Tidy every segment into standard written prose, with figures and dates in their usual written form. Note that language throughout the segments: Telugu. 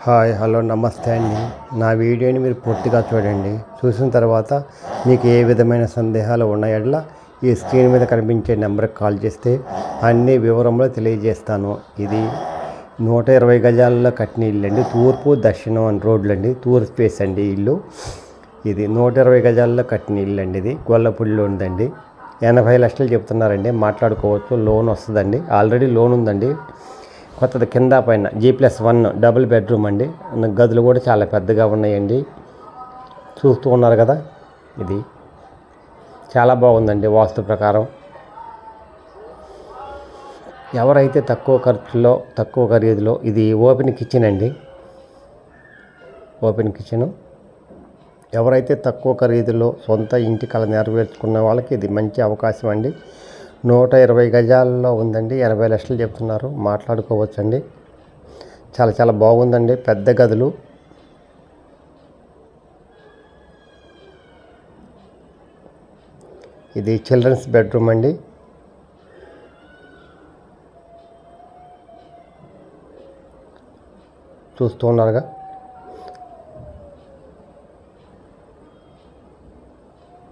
హాయ్ హలో నమస్తే అండి. నా వీడియోని మీరు పూర్తిగా చూడండి. చూసిన తర్వాత మీకు ఏ విధమైన సందేహాలు ఉన్నాయట్లా ఈ స్క్రీన్ మీద కనిపించే నెంబర్కి కాల్ చేస్తే అన్ని వివరంలో తెలియజేస్తాను. ఇది 120 గజాలలో కట్టిన ఇల్లు అండి. తూర్పు దక్షిణం అని రోడ్లు అండి. తూర్పు ఫేస్ అండి ఇల్లు. ఇది 120 గజాలలో కట్టిన ఇల్లు అండి. ఇది గొల్లపూడిలో ఉందండి. 80 లక్షలు చెప్తున్నారండి. మాట్లాడుకోవచ్చు, లోన్ వస్తుందండి. ఆల్రెడీ లోన్ ఉందండి. కొత్తది కింద పైన G+1 డబుల్ బెడ్రూమ్ అండి. గదులు కూడా చాలా పెద్దగా ఉన్నాయండి. చూస్తూ ఉన్నారు కదా, ఇది చాలా బాగుందండి వాస్తు ప్రకారం. ఎవరైతే తక్కువ ఖర్చులో తక్కువ ఖరీదులో, ఇది ఓపెన్ కిచెన్ అండి. ఓపెన్ కిచెను ఎవరైతే తక్కువ ఖరీదులో సొంత ఇంటి కళ నెరవేర్చుకున్న వాళ్ళకి ఇది మంచి అవకాశం అండి. 120 గజాల్లో ఉందండి. 80 లక్షలు చెప్తున్నారు. మాట్లాడుకోవచ్చండి. చాలా చాలా బాగుందండి. పెద్ద గదులు. ఇది చిల్డ్రన్స్ బెడ్రూమ్ అండి. చూస్తూ ఉన్నారుగా,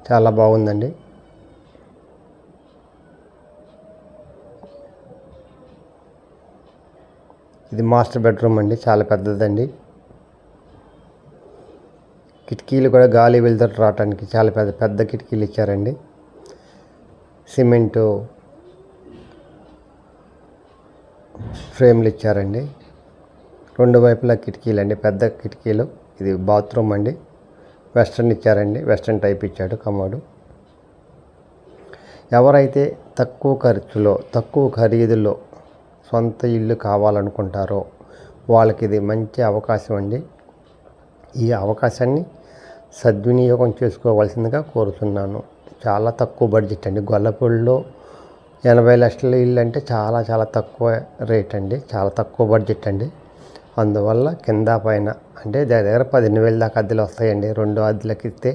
చాలా బాగుందండి. ఇది మాస్టర్ బెడ్రూమ్ అండి. చాలా పెద్దదండి. కిటికీలు కూడా గాలి వెలుతురు రావడానికి చాలా పెద్ద పెద్ద కిటికీలు ఇచ్చారండి. సిమెంటు ఫ్రేమ్లు ఇచ్చారండి. రెండు వైపులా కిటికీలు అండి, పెద్ద కిటికీలు. ఇది బాత్రూమ్ అండి. వెస్ట్రన్ ఇచ్చారండి. వెస్ట్రన్ టైప్ ఇచ్చాడు కమోడు. ఎవరైతే తక్కువ ఖర్చులో తక్కువ ఖరీదులో సొంత ఇల్లు కావాలనుకుంటారో వాళ్ళకి ఇది మంచి అవకాశం అండి. ఈ అవకాశాన్ని సద్వినియోగం చేసుకోవాల్సిందిగా కోరుతున్నాను. చాలా తక్కువ బడ్జెట్ అండి. గొల్లపూడిలో 80 లక్షల ఇల్లు అంటే చాలా చాలా తక్కువ రేట్ అండి. చాలా తక్కువ బడ్జెట్ అండి. అందువల్ల కింద పైన అంటే దగ్గర 15,000 దాకా అద్దెలు వస్తాయండి. 2 అద్దెలకి ఇస్తే.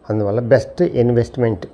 అందువల్ల బెస్ట్ ఇన్వెస్ట్మెంట్.